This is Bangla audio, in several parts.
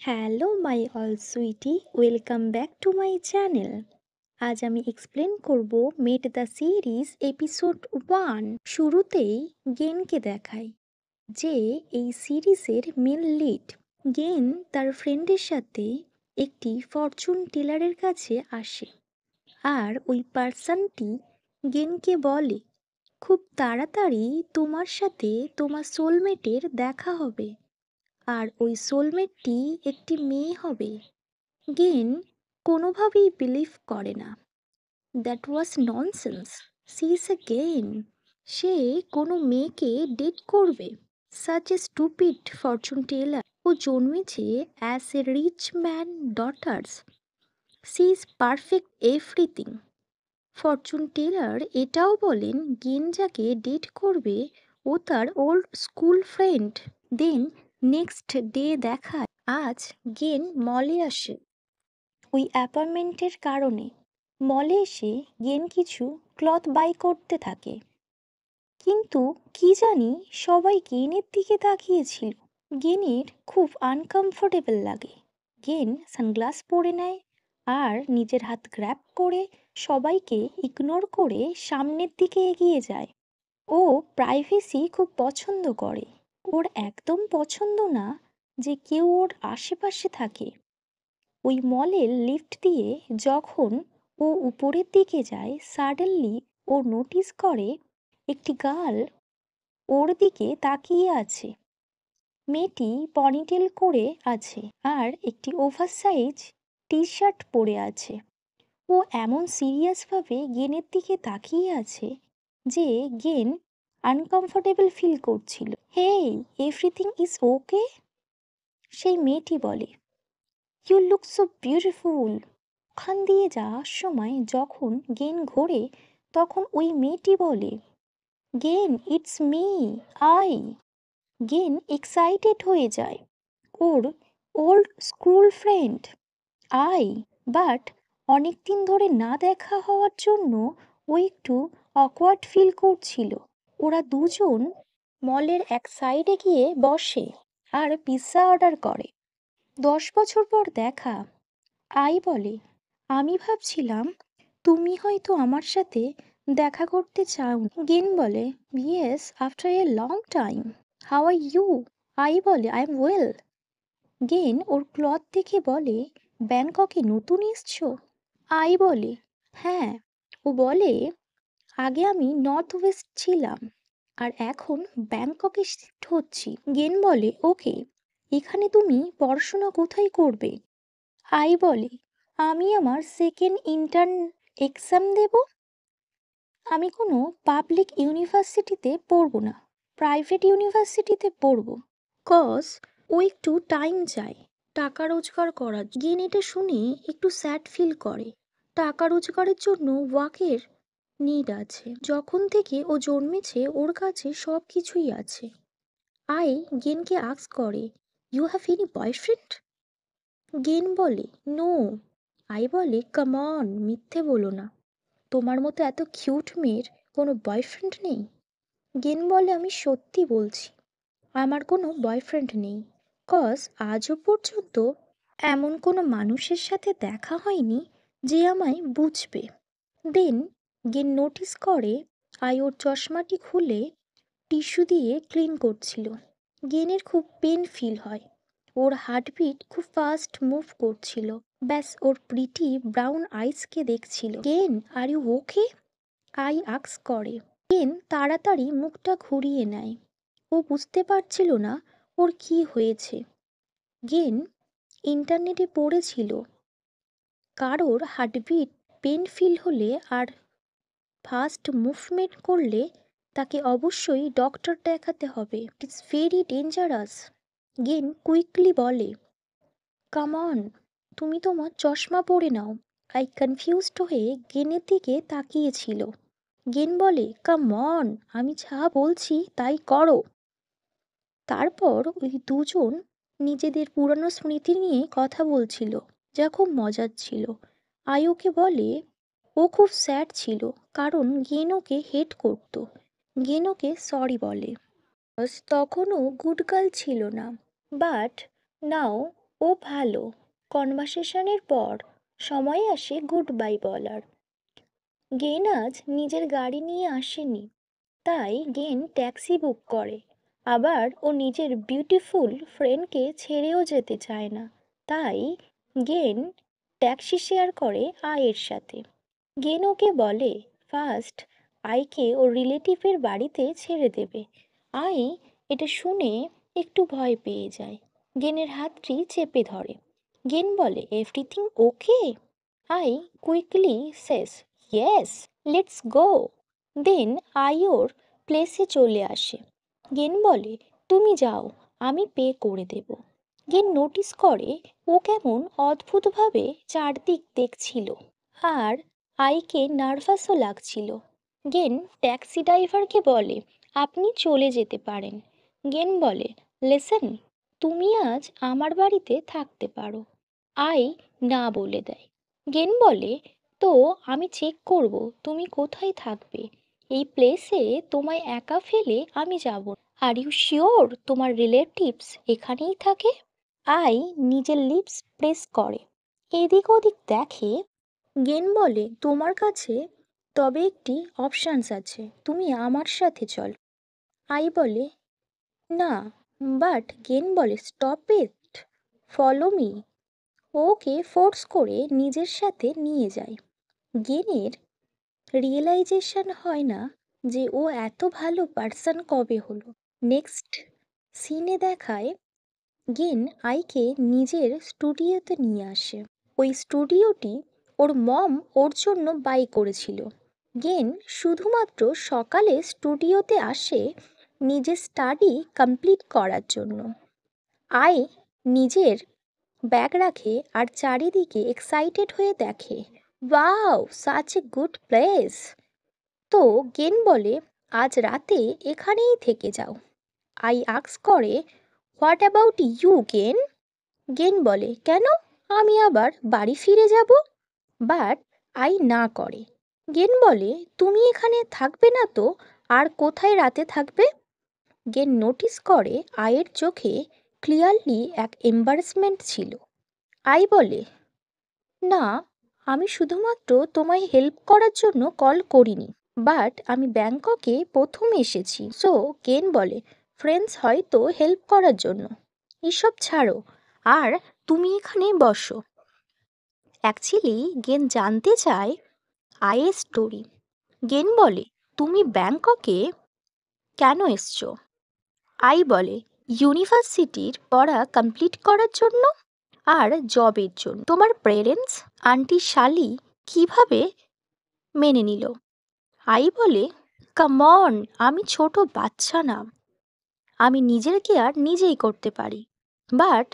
Hello my all sweety, welcome back to my channel. আজ আমি এক্সপ্লেন করব মেট দ্য সিরিজ এপিসোড 1। শুরুতেই গেনকে দেখায় যে এই সিরিজের মেন লিড। গেন তার ফ্রেন্ডের সাথে একটি ফরচুন টেলারের কাছে আসে, আর ওই পার্সনটি গেনকে বলে খুব তাড়াতাড়ি তোমার সাথে তোমার সোলমেটের দেখা হবে, আর ওই সোলমেটটি একটি মেয়ে হবে। গেন কোনোভাবেই বিলিভ করে না। That was nonsense. She is a Gen. সে কোনো মেয়েকে ডেট করবে? Such a stupid fortune teller. ও জন্মেছে as a rich man daughters. She is perfect everything. Fortune teller এটাও বলেন গেন যাকে ডেট করবে ও তার old school friend. Then next day দেখায় আজ গেন মলে আসে ওই অ্যাপয়েন্টমেন্টের কারণে। মলে এসে গেন কিছু ক্লথ বাই করতে থাকে, কিন্তু কি জানি সবাই গেনের দিকে তাকিয়েছিল। গেনের খুব আনকমফোর্টেবল লাগে। গেন সানগ্লাস পরে নেয় আর নিজের হাত গ্র্যাব করে সবাইকে ইগনোর করে সামনের দিকে এগিয়ে যায়। ও প্রাইভেসি খুব পছন্দ করে। ওর একদম পছন্দ না যে কেউ ওর আশেপাশে থাকে। ওই মলের লিফট দিয়ে যখন ও উপরের দিকে যায়, সাডেনলি ও নোটিস করে একটি গার্ল ওর দিকে তাকিয়ে আছে। মেয়েটি পনিটেল করে আছে আর একটি ওভারসাইজ টি শার্ট পরে আছে। ও এমন সিরিয়াসভাবে গেনের দিকে তাকিয়ে আছে যে গেন আনকমফোর্টেবল ফিল করছিল। হেই, এভরিথিং ইজ ওকে? সেই মেয়েটি বলে, ইউ লুক সো বিউটিফুল। ওখান দিয়ে যাওয়ার সময় যখন গেন ঘোরে, তখন ওই মেয়েটি বলে, Gen it's me, Ai. Gen excited হয়ে যায়। ওর old school friend Ai. But অনেক দিন ধরে না দেখা হওয়ার জন্য ও একটু অকওয়ার্ড ফিল করছিল। ওরা দুজন মলের এক সাইডে গিয়ে বসে আর পিৎজা অর্ডার করে। 10 বছর পর দেখা। আই বলে, আমি ভাবছিলাম তুমি হয়তো আমার সাথে দেখা করতে চাও। গেন বলে, yes, after a long time. How are you? Ai বলে, আই এম ওয়েল। গেন ওর ক্লথ দেখে বলে, ব্যাংককে নতুন এসছো? আই বলে, হ্যাঁ। ও বলে, আগে আমি নর্থ ওয়েস্ট ছিলাম আর এখন ব্যাংককে শিফট হচ্ছি। গেন বলে, ওকে, এখানে তুমি পড়াশোনা কোথায় করবে? আই বলে, আমি আমার সেকেন্ড ইন্টার্ন এক্সাম দেব। আমি কোনো পাবলিক ইউনিভার্সিটিতে পড়বো না, প্রাইভেট ইউনিভার্সিটিতে পড়বো। কজ ও একটু টাইম চায় টাকা রোজগার করার। গেন এটা শুনে একটু স্যাড ফিল করে। টাকা রোজগারের জন্য ওয়াকের নিড আছে। যখন থেকে ও জন্মেছে ওর কাছে সব কিছুই আছে। আই গেনকে আস্ক করে, you have any boyfriend? Gen বলে, নো। আই বলে, কাম অন, মিথ্যে বলো না। তোমার মতো এত কিউট মেয়ের কোনো বয়ফ্রেন্ড নেই? গেন বলে, আমি সত্যি বলছি, আমার কোনো বয়ফ্রেন্ড নেই। কজ আজও পর্যন্ত এমন কোনো মানুষের সাথে দেখা হয়নি যে আমায় বুঝবে। দেন গেন নোটিস করে আই ওর চশমাটি খুলে টিস্যু দিয়ে ক্লিন করছিল। গেনের খুব পেন ফিল হয়। ওর হার্টবিট খুব ফাস্ট মুভ করছিল। ব্যাস ওর প্রিটি ব্রাউন আইসকে দেখছিল। Gen, are you okay? Ai আক্স করে। গেন তাড়াতাড়ি মুখটা ঘুরিয়ে নেয়। ও বুঝতে পারছিল না ওর কি হয়েছে। গেন ইন্টারনেটে পড়েছিল কারোর হার্টবিট পেন ফিল হলে আর ফাস্ট মুভমেন্ট করলে তাকে অবশ্যই ডক্টর দেখাতে হবে। It's very dangerous. Gain quickly বলে, কাম অন, তুমি তোমার চশমা পরে নাও। আই কনফিউজড হয়ে গেনের দিকে তাকিয়েছিল। গেন বলে, কাম অন, আমি যা বলছি তাই করো। তারপর ওই দুজন নিজেদের পুরানো স্মৃতি নিয়ে কথা বলছিল, যা খুব মজার ছিল। আয়ুকে বলে ও খুব স্যাড ছিল কারণ গেন ওকে হেট করত। গেন ওকে সরি বলে। তখনও গুড গার্ল ছিল না, বাট নাও ও ভালো। কনভারসেশনের পর সময় আসে গুড বাই বলার। গেন আজ নিজের গাড়ি নিয়ে আসেনি, তাই গেন ট্যাক্সি বুক করে। আবার ও নিজের বিউটিফুল ফ্রেন্ডকে ছেড়েও যেতে চায় না, তাই গেন ট্যাক্সি শেয়ার করে আয়ের সাথে। গেন ওকে বলে ফার্স্ট আইকে ওর রিলেটিভের বাড়িতে ছেড়ে দেবে। আই এটা শুনে একটু ভয় পেয়ে যায়, গেনের হাতটি চেপে ধরে। গেন বলে everything okay? I quickly says yes, let's go. Then I ওর প্লেসে চলে আসে। গেন বলে তুমি যাও, আমি পে করে দেব। গেন নোটিস করে ও কেমন অদ্ভুতভাবে চারদিক দেখছিল, আর আইকে নার্ভাসও লাগছিল। গেন ট্যাক্সি ড্রাইভারকে বলে আপনি চলে যেতে পারেন। গেন বলে লিসেন, তুমি আজ আমার বাড়িতে থাকতে পারো। আই না বলে দেয়। গেন বলে তো আমি চেক করব তুমি কোথায় থাকবে। এই প্লেসে তোমায় একা ফেলে আমি যাব না। আর ইউ শিওর তোমার রিলেটিভস এখানেই থাকে? আই নিজের লিপস প্রেস করে, এদিক ওদিক দেখে। গেন বলে তোমার কাছে তবে একটি অপশানস আছে, তুমি আমার সাথে চল। আই বলে না, বাট গেন বলে stop it, follow me. Okay force করে নিজের সাথে নিয়ে যায়। গেনের রিয়েলাইজেশন হয় না যে ও এত ভালো পার্সন কবে হলো। নেক্সট সিনে দেখায় গেন আইকে নিজের স্টুডিওতে নিয়ে আসে। ওই স্টুডিওটি ওর মম ওর জন্য বাই করেছিল। গেন শুধুমাত্র সকালে স্টুডিওতে আসে নিজের স্টাডি কমপ্লিট করার জন্য। আই নিজের ব্যাগ রাখে আর চারিদিকে এক্সাইটেড হয়ে দেখে, wow such a good place. তো গেন বলে আজ রাতে এখানেই থেকে যাও। আই আক্স করে what about you Gen? Gen বলে কেন, আমি আবার বাড়ি ফিরে যাব। বাট আই না করে। গেন বলে তুমি এখানে থাকবে না তো আর কোথায় রাতে থাকবে? গেন নোটিস করে আয়ের চোখে ক্লিয়ারলি এক এম্বারেসমেন্ট ছিল। আই বলে না, আমি শুধুমাত্র তোমায় হেল্প করার জন্য কল করিনি, বাট আমি ব্যাংককে প্রথম এসেছি। সো গেন বলে ফ্রেন্ডস হয়তো হেল্প করার জন্য, এসব ছাড়ো আর তুমি এখানে বসো। অ্যাকচুয়ালি গেন জানতে চায় আয়ের স্টোরি। গেন বলে তুমি ব্যাংককে কেন এসছো? আই বলে ইউনিভার্সিটির পড়া কমপ্লিট করার জন্য আর জবের জন্য। তোমার প্যারেন্টস আন্টি শালি কিভাবে মেনে নিল? আই বলে কাম অন, আমি ছোট বাচ্চা না, আমি নিজের কেয়ার নিজেই করতে পারি। বাট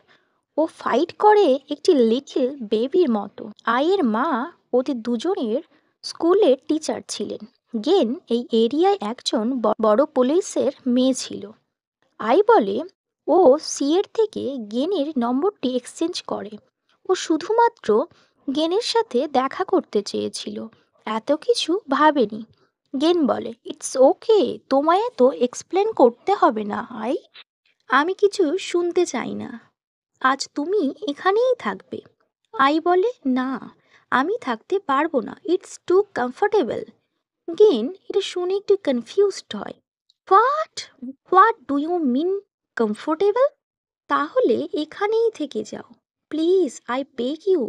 ও ফাইট করে একটি লিটল বেবির মতো। আয়ের মা ওদের দুজনের স্কুলের টিচার ছিলেন। গেন এই এরিয়ায় একজন বড় পুলিশের মেয়ে ছিল। আই বলে ও সিএর থেকে গেনের নম্বরটি এক্সচেঞ্জ করে। ও শুধুমাত্র গেনের সাথে দেখা করতে চেয়েছিল, এত কিছু ভাবেনি। গেন বলে ইটস ওকে, তোমায় এত এক্সপ্লেন করতে হবে না আই, আমি কিছু শুনতে চাই না, আজ তুমি এখানেই থাকবে। আই বলে না, আমি থাকতে পারবো না, ইটস টু কমফোর্টেবল। গেন এটা শুনে একটু কনফিউজড হয়। What what do you mean comfortable? তাহলে এখানেই থেকে যাও, প্লিজ আই বেগ ইউ,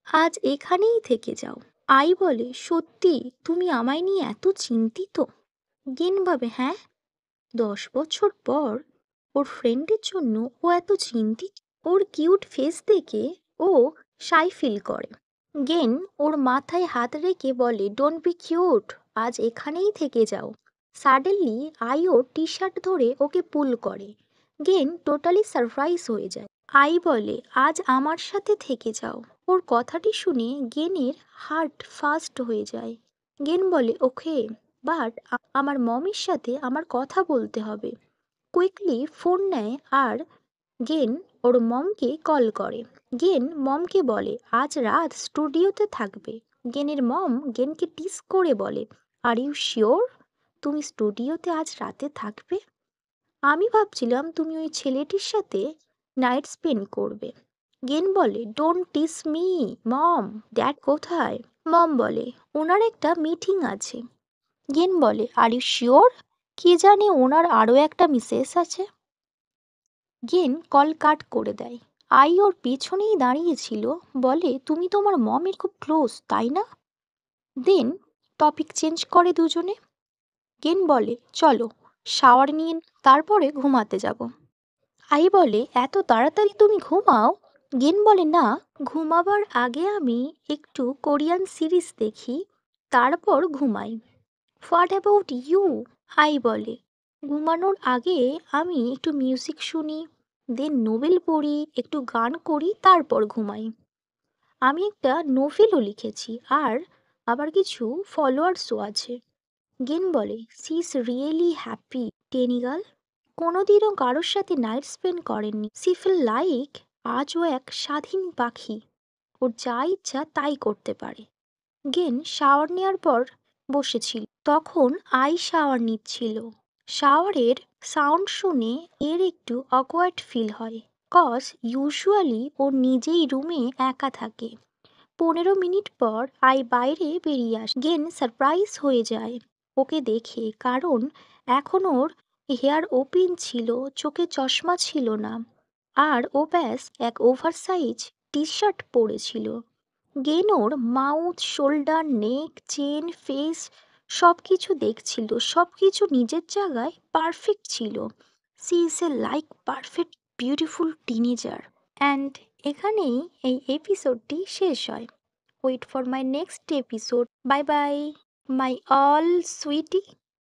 আজ এখানেই থেকে যাও। আই বলে সত্যি তুমি আমায় নিয়ে এত চিন্তিত? গেন ভাবে হ্যাঁ, 10 বছর পর ওর ফ্রেন্ডের জন্য ও এত চিন্তিত। ওর কিউট ফেস দেখে ও শাই ফিল করে। গেন ওর মাথায় হাত রেখে বলে ডোন্ট বি কিউট, আজ এখানেই থেকে যাও। Suddenly I or T shirt ধরে ওকে পুল করে। গেন টোটালি সারপ্রাইজ হয়ে যায়। আই বলে আজ আমার সাথে থেকে যাও। ওর কথাটি শুনে গেনের হার্ট ফাস্ট হয়ে যায়। গেন বলে ওকে, বাট আমার মমির সাথে আমার কথা বলতে হবে। কুইকলি ফোন নেয় আর গেন ওর মমকে কল করে। গেন মমকে বলে আজ রাত স্টুডিওতে থাকবে। গেনের মম গেনকে টিস করে বলে আর ইউ শিওর তুমি স্টুডিওতে আজ রাতে থাকবে? আমি ভাবছিলাম তুমি ওই ছেলেটির সাথে নাইট স্পেন্ড করবে। গেন বলে, ডোন্ট টিস মি মম, ড্যাড কোথায়? মম বলে, ওনার একটা মিটিং আছে। গেন বলে, আর ইউ শিওর? কি জানি ওনার আরও একটা মিসেস আছে। গেন কল কাট করে দেয়। আই ওর পিছনেই দাঁড়িয়েছিল, বলে, তুমি তোমার মমের খুব ক্লোজ তাই না? দেন টপিক চেঞ্জ করে দুজনে। গেন বলে, চলো শাওয়ার নিয়ে তারপরে ঘুমাতে যাব। আই বলে, এত তাড়াতাড়ি তুমি ঘুমাও? গেন বলে, না, ঘুমাবার আগে আমি একটু কোরিয়ান সিরিজ দেখি, তারপর ঘুমাই। What about you? আই বলে, ঘুমানোর আগে আমি একটু মিউজিক শুনি, দেন নোবেল পড়ি, একটু গান করি, তারপর ঘুমাই। আমি একটা নোভেলও লিখেছি, আর আবার কিছু ফলোয়ার্সও আছে। গেন বলে, সি ইজ রিয়েলি হ্যাপি টেনিগাল। কোনোদিনও কারোর সাথে নাইট স্পেন্ড করেননি। সি ফিল লাইক আজও এক স্বাধীন পাখি, ওর যা ইচ্ছা তাই করতে পারে। গেন শাওয়ার নেওয়ার পর বসেছিল, তখন আই শাওয়ার নিচ্ছিল। শাওয়ারের সাউন্ড শুনে এর একটু অকওয়ার্ড ফিল হয়, কজ ইউজুয়ালি ও নিজেই রুমে একা থাকে। 15 মিনিট পর আই বাইরে বেরিয়ে আসে। গেন সারপ্রাইজ হয়ে যায় ওকে দেখে, কারণ এখন ওর হেয়ার ওপেন ছিল, চোখে চশমা ছিল না, আর ও ব্যাস এক ওভারসাইজ টি শার্ট পরেছিল। গেন ওর mouth, shoulder, neck, chin, face সব কিছু দেখছিল, সব কিছু নিজের জায়গায় পারফেক্ট ছিল। She is a like perfect beautiful teenager. And এখানেই এই এপিসোডটি শেষ হয়। Wait for my next episode. Bye bye my all Sweety.